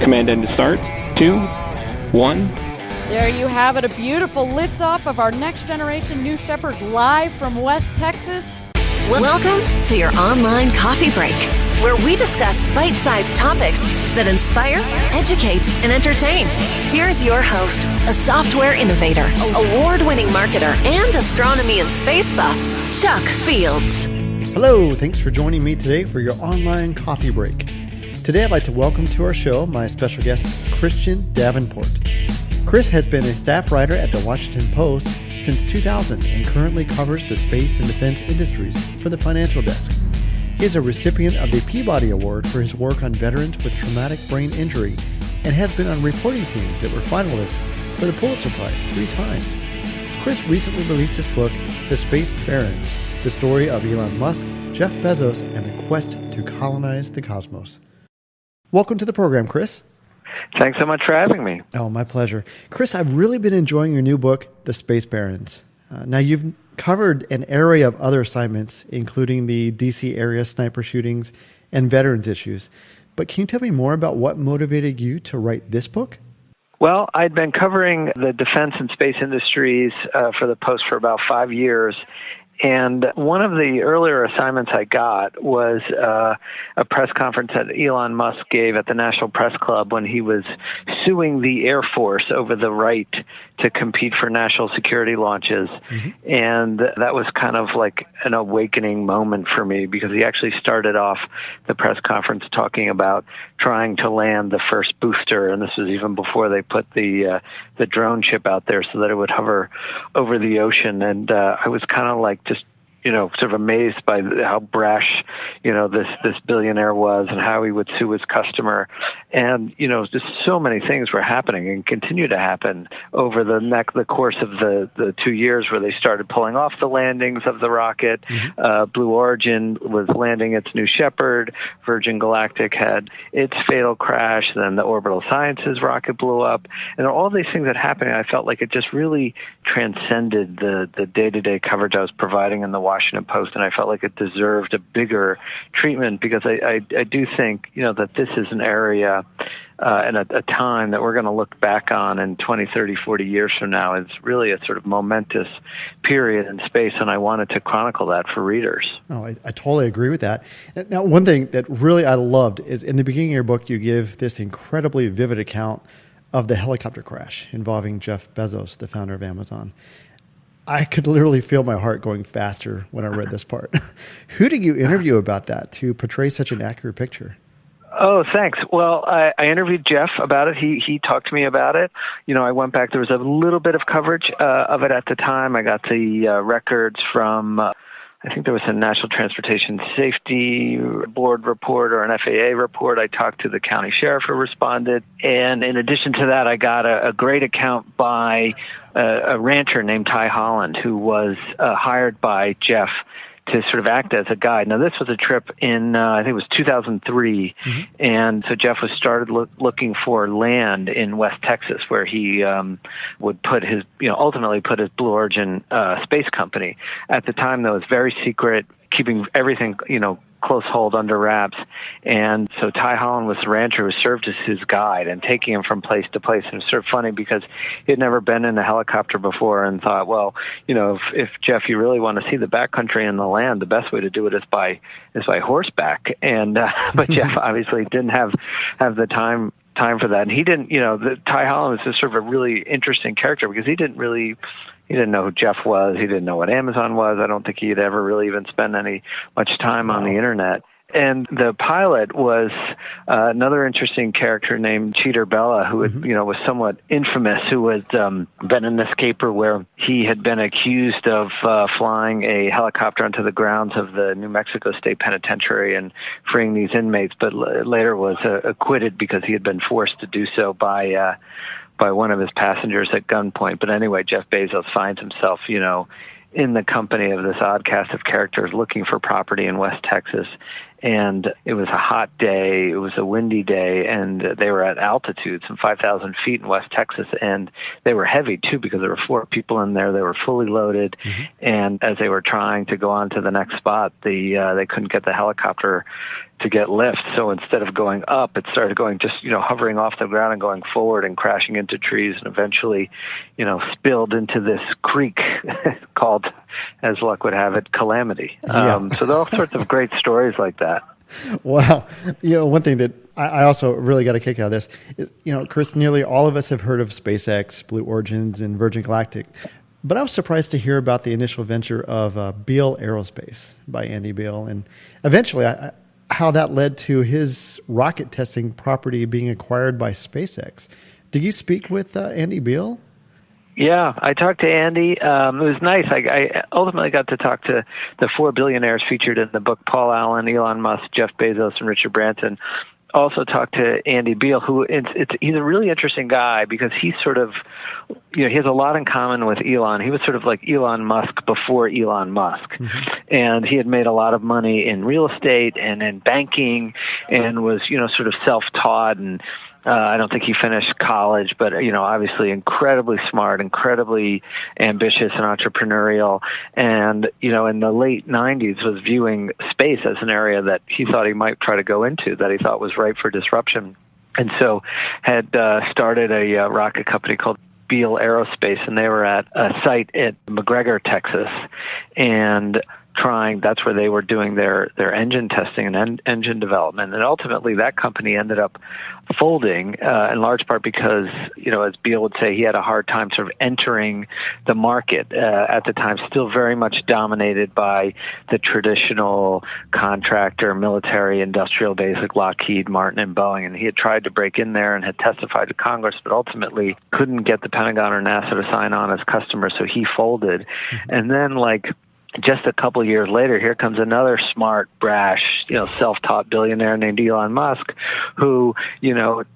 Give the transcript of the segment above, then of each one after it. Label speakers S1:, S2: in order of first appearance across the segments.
S1: Command end to start. 2, 1.
S2: There you have it, a beautiful liftoff of our Next Generation New Shepard live from West Texas.
S3: Welcome to your online coffee break, where we discuss bite-sized topics that inspire, educate, and entertain. Here's your host, a software innovator, award-winning marketer, and astronomy and space buff, Chuck Fields.
S4: Hello, thanks for joining me today for your online coffee break. Today I'd like to welcome to our show my special guest, Christian Davenport. Chris has been a staff writer at the Washington Post since 2000 and currently covers the space and defense industries for the financial desk. He is a recipient of the Peabody Award for his work on veterans with traumatic brain injury and has been on reporting teams that were finalists for the Pulitzer Prize 3 times. Chris recently released his book, The Space Barons, the story of Elon Musk, Jeff Bezos, and the quest to colonize the cosmos. Welcome to the program, Chris.
S5: Thanks so much for having me.
S4: Oh, my pleasure. Chris, I've really been enjoying your new book, The Space Barons. Now, you've covered an array of other assignments, including the D.C. area sniper shootings and veterans issues. But can you tell me more about what motivated you to write this book?
S5: Well, I'd been covering the defense and space industries for the Post for about 5 years. And one of the earlier assignments I got was a press conference that Elon Musk gave at the National Press Club when he was suing the Air Force over the right to compete for national security launches. Mm-hmm. And that was kind of like an awakening moment for me because he actually started off the press conference talking about trying to land the first booster. And this was even before they put the drone ship out there so that it would hover over the ocean. And I was kind of like just, sort of amazed by how brash, this billionaire was and how he would sue his customer. And, just so many things were happening and continue to happen over the course of the 2 years where they started pulling off the landings of the rocket. Mm-hmm. Blue Origin was landing its New Shepard. Virgin Galactic had its fatal crash. Then the Orbital Sciences rocket blew up. And all these things that happened, I felt like it just really transcended the day-to-day coverage I was providing in the Washington Post, and I felt like it deserved a bigger treatment because I do think, that this is an area and a time that we're going to look back on in 20, 30, 40 years from now. It's really a sort of momentous period in space, and I wanted to chronicle that for readers.
S4: Oh, I totally agree with that. Now, one thing that really I loved is in the beginning of your book, you give this incredibly vivid account of the helicopter crash involving Jeff Bezos, the founder of Amazon. I could literally feel my heart going faster when I read this part. Who did you interview about that to portray such an accurate picture?
S5: Oh, thanks. Well, I interviewed Jeff about it. He talked to me about it. I went back. There was a little bit of coverage of it at the time. I got the records from, I think there was a National Transportation Safety Board report or an FAA report. I talked to the county sheriff who responded. And in addition to that, I got a great account by a rancher named Ty Holland, who was hired by Jeff to sort of act as a guide. Now, this was a trip in, I think it was 2003, mm-hmm. And so Jeff was started looking for land in West Texas where he would put his, ultimately put his Blue Origin space company. At the time, that was very secret, keeping everything, close hold under wraps. And so Ty Holland was the rancher who served as his guide and taking him from place to place. And it was sort of funny because he had never been in a helicopter before and thought, well, if Jeff, you really want to see the backcountry and the land, the best way to do it is by horseback. And but Jeff obviously didn't have the time for that. And he didn't, Ty Holland was just sort of a really interesting character because he didn't know who Jeff was. He didn't know what Amazon was. I don't think he'd ever really even spend much time on the internet. And the pilot was another interesting character named Cheater Bella, who had, was somewhat infamous, who had been an escaper where he had been accused of flying a helicopter onto the grounds of the New Mexico State Penitentiary and freeing these inmates, but later was acquitted because he had been forced to do so by one of his passengers at gunpoint. But anyway, Jeff Bezos finds himself, in the company of this odd cast of characters looking for property in West Texas. And it was a hot day, it was a windy day, and they were at altitude, some 5,000 feet in West Texas, and they were heavy too because there were 4 people in there. They were fully loaded, and as they were trying to go on to the next spot, they couldn't get the helicopter to get lift. So instead of going up, it started going just, hovering off the ground and going forward and crashing into trees, and eventually, spilled into this creek called, as luck would have it, Calamity. So there are all sorts of great stories like that.
S4: Wow. One thing that I also really got a kick out of this is, Chris, nearly all of us have heard of SpaceX, Blue Origins, and Virgin Galactic. But I was surprised to hear about the initial venture of Beale Aerospace by Andy Beale, and eventually how that led to his rocket testing property being acquired by SpaceX. Did you speak with Andy Beale?
S5: Yeah, I talked to Andy. It was nice. I ultimately got to talk to the 4 billionaires featured in the book: Paul Allen, Elon Musk, Jeff Bezos, and Richard Branson. Also talked to Andy Beale, who he's a really interesting guy because he's sort of, he has a lot in common with Elon. He was sort of like Elon Musk before Elon Musk. And he had made a lot of money in real estate and in banking and was, sort of self-taught, and I don't think he finished college, but, obviously incredibly smart, incredibly ambitious and entrepreneurial. And, in the late 90s was viewing space as an area that he thought he might try to go into, that he thought was ripe for disruption. And so had started a rocket company called Beale Aerospace, and they were at a site at McGregor, Texas, and that's where they were doing their engine testing and engine development. And ultimately that company ended up folding, in large part because, as Beale would say, he had a hard time sort of entering the market at the time, still very much dominated by the traditional contractor, military, industrial base like Lockheed Martin and Boeing. And he had tried to break in there and had testified to Congress, but ultimately couldn't get the Pentagon or NASA to sign on as customers, so he folded. And then, just a couple of years later, here comes another smart, brash, self-taught billionaire named Elon Musk, who,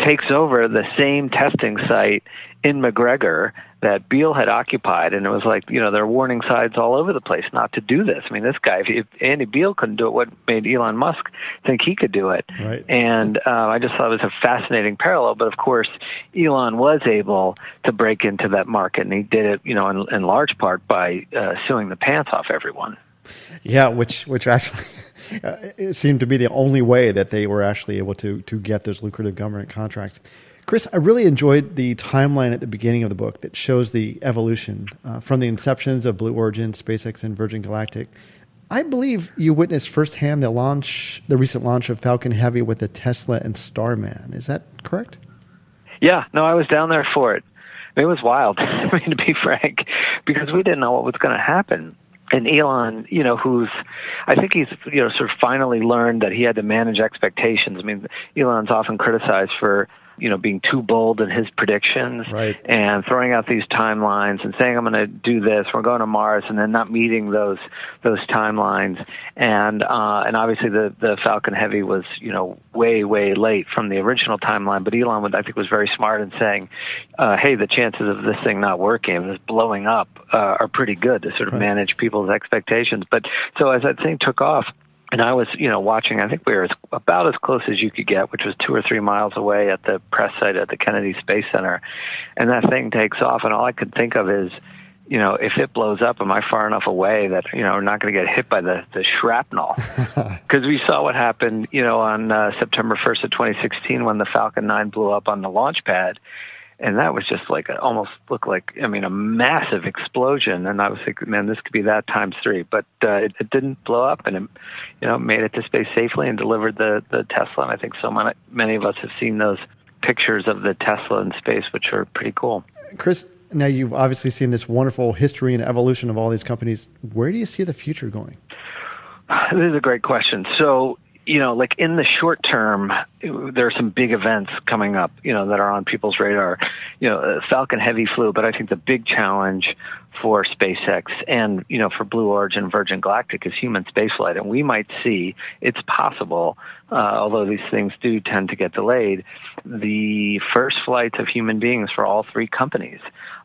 S5: takes over the same testing site in McGregor that Beale had occupied. And it was like, there are warning signs all over the place not to do this. I mean, this guy, if Andy Beale couldn't do it, what made Elon Musk think he could do it?
S4: Right.
S5: And I just thought it was a fascinating parallel. But of course, Elon was able to break into that market, and he did it, in large part by suing the pants off everyone.
S4: Yeah, which actually it seemed to be the only way that they were actually able to get those lucrative government contracts. Chris, I really enjoyed the timeline at the beginning of the book that shows the evolution from the inceptions of Blue Origin, SpaceX, and Virgin Galactic. I believe you witnessed firsthand the recent launch of Falcon Heavy with the Tesla and Starman. Is that correct?
S5: Yeah, no, I was down there for it. It was wild, to be frank, because we didn't know what was going to happen. And Elon, I think he's, sort of finally learned that he had to manage expectations. I mean, Elon's often criticized for, being too bold in his predictions,
S4: right,
S5: and throwing out these timelines and saying, I'm going to do this, we're going to Mars, and then not meeting those timelines. And obviously the Falcon Heavy was, way, way late from the original timeline. But Elon, I think, was very smart in saying, hey, the chances of this thing not working, this blowing up, are pretty good to sort of manage people's expectations. But so as that thing took off, and I was, watching, I think we were about as close as you could get, which was 2 or 3 miles away at the press site at the Kennedy Space Center. And that thing takes off, and all I could think of is, if it blows up, am I far enough away that, we're not going to get hit by the shrapnel? Because we saw what happened, on September 1st of 2016 when the Falcon 9 blew up on the launch pad. And that was just almost looked like, a massive explosion. And I was thinking, man, this could be that times 3. But it didn't blow up, and it, made it to space safely and delivered the Tesla. And I think so many of us have seen those pictures of the Tesla in space, which are pretty cool.
S4: Chris, now you've obviously seen this wonderful history and evolution of all these companies. Where do you see the future going?
S5: This is a great question. So, in the short term, there are some big events coming up, that are on people's radar. Falcon Heavy flew, but I think the big challenge for SpaceX and, for Blue Origin, Virgin Galactic is human spaceflight. And we might see, it's possible, although these things do tend to get delayed, the first flights of human beings for all three companies.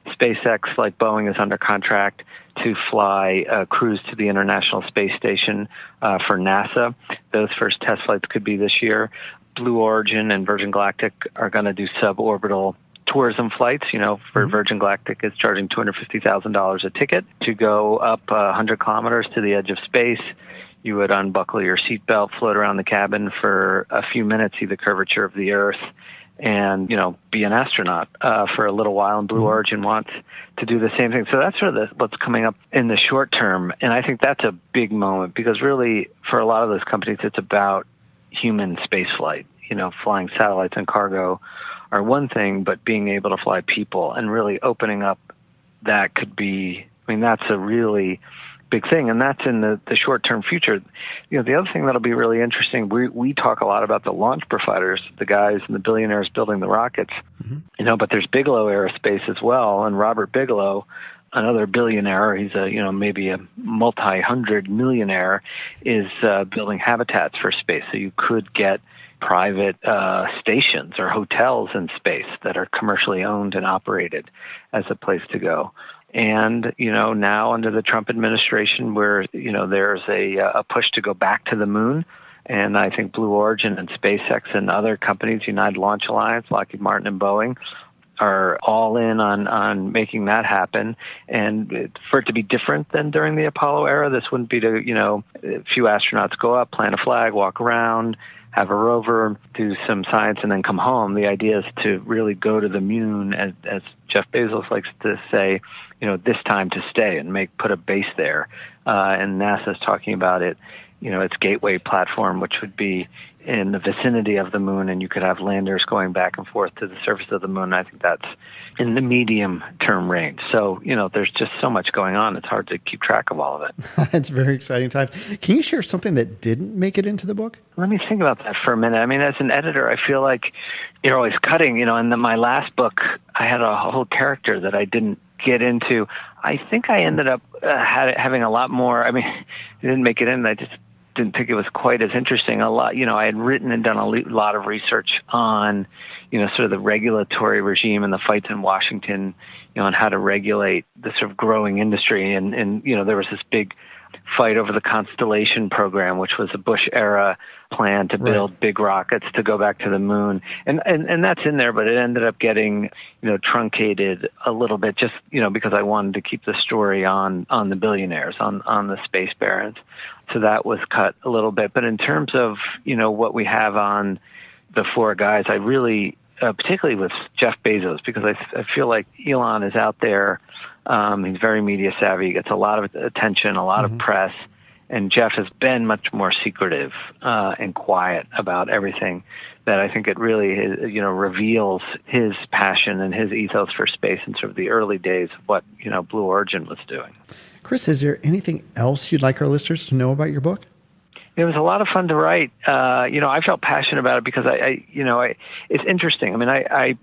S5: SpaceX, like Boeing, is under contract to fly crews to the International Space Station for NASA. Those first test flights could be this year. Blue Origin and Virgin Galactic are going to do suborbital tourism flights. For Virgin Galactic, it's charging $250,000 a ticket to go up 100 kilometers to the edge of space. You would unbuckle your seatbelt, float around the cabin for a few minutes, see the curvature of the Earth, and, be an astronaut for a little while. And Blue Origin wants to do the same thing. So that's sort of what's coming up in the short term. And I think that's a big moment because really, for a lot of those companies, it's about human spaceflight. Flying satellites and cargo are one thing, but being able to fly people and really opening up that could be, that's a really big thing. And that's in the short-term future. The other thing that'll be really interesting, we talk a lot about the launch providers, the guys and the billionaires building the rockets, but there's Bigelow Aerospace as well. And Robert Bigelow, another billionaire, he's maybe a multi-hundred millionaire, is building habitats for space. So you could get private stations or hotels in space that are commercially owned and operated as a place to go. And, now under the Trump administration where, there's a push to go back to the moon. And I think Blue Origin and SpaceX and other companies, United Launch Alliance, Lockheed Martin and Boeing, are all in on making that happen. And for it to be different than during the Apollo era, this wouldn't be to, a few astronauts go up, plant a flag, walk around, have a rover, do some science, and then come home. The idea is to really go to the moon, as Jeff Bezos likes to say, this time to stay and put a base there. And NASA's talking about it, its gateway platform, which would be in the vicinity of the moon, and you could have landers going back and forth to the surface of the moon. I think that's in the medium-term range. So, there's just so much going on. It's hard to keep track of all of it.
S4: It's a very exciting time. Can you share something that didn't make it into the book?
S5: Let me think about that for a minute. As an editor, I feel like you're always cutting. In my last book, I had a whole character that I didn't get into. I think I ended up having a lot more. It didn't make it in. I just didn't think it was quite as interesting. I had written and done a lot of research on, sort of the regulatory regime and the fights in Washington, on how to regulate the sort of growing industry. And there was this big fight over the Constellation program, which was a Bush era plan to build big rockets to go back to the moon. And that's in there, but it ended up getting, truncated a little bit just, because I wanted to keep the story on the billionaires, on the space barons. So that was cut a little bit. But in terms of, what we have on the four guys, I really, particularly with Jeff Bezos, because I feel like Elon is out there. He's very media savvy. He gets a lot of attention, a lot of press. And Jeff has been much more secretive and quiet about everything. That I think it really, reveals his passion and his ethos for space in sort of the early days of what, Blue Origin was doing.
S4: Chris, is there anything else you'd like our listeners to know about your book?
S5: It was a lot of fun to write. I felt passionate about it because it's interesting. I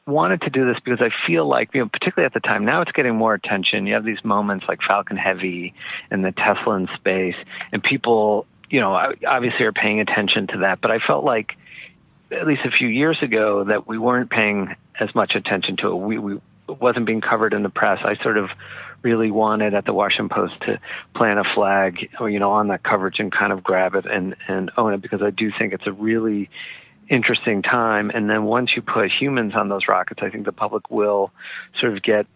S5: wanted to do this because I feel like, particularly at the time, now it's getting more attention. You have these moments like Falcon Heavy and the Tesla in space, and people, obviously are paying attention to that. But I felt like, at least a few years ago, that we weren't paying as much attention to it. It wasn't being covered in the press. I sort of really wanted at the Washington Post to plant a flag, on that coverage and kind of grab it and own it, because I do think it's a really interesting time. And then once you put humans on those rockets, I think the public will sort of get,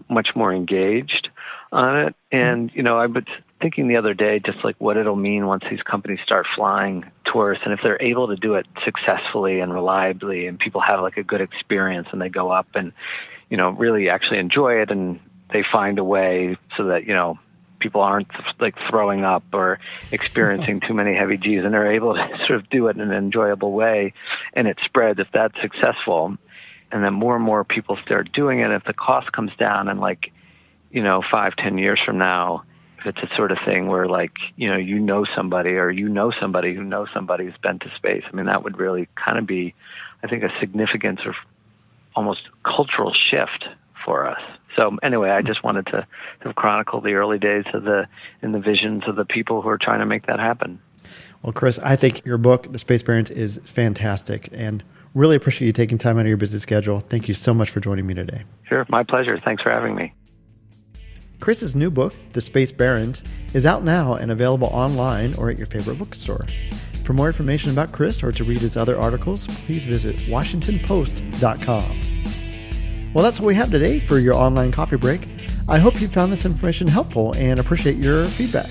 S5: much more engaged on it. And, I was thinking the other day, just like what it'll mean once these companies start flying tourists, and if they're able to do it successfully and reliably, and people have like a good experience and they go up and, really actually enjoy it, and they find a way so that, people aren't like throwing up or experiencing too many heavy G's, and they're able to sort of do it in an enjoyable way, and it spreads. If that's successful, and then more and more people start doing it, if the cost comes down, and 5-10 years from now, it's a sort of thing where, like, you know somebody, or you know somebody who knows somebody who's been to space. I mean, that would really kind of be, I think, a significant sort of almost cultural shift for us. So anyway, I just wanted to sort of chronicle the early days and the visions of the people who are trying to make that happen.
S4: Well, Chris, I think your book, The Space Barons, is fantastic, and really appreciate you taking time out of your busy schedule. Thank you so much for joining me today.
S5: Sure, my pleasure. Thanks for having me.
S4: Chris's new book, The Space Barons, is out now and available online or at your favorite bookstore. For more information about Chris or to read his other articles, please visit WashingtonPost.com. Well, that's what we have today for your online coffee break. I hope you found this information helpful and appreciate your feedback.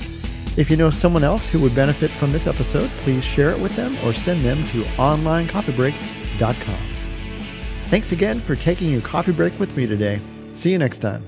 S4: If you know someone else who would benefit from this episode, please share it with them or send them to onlinecoffeebreak.com. Thanks again for taking your coffee break with me today. See you next time.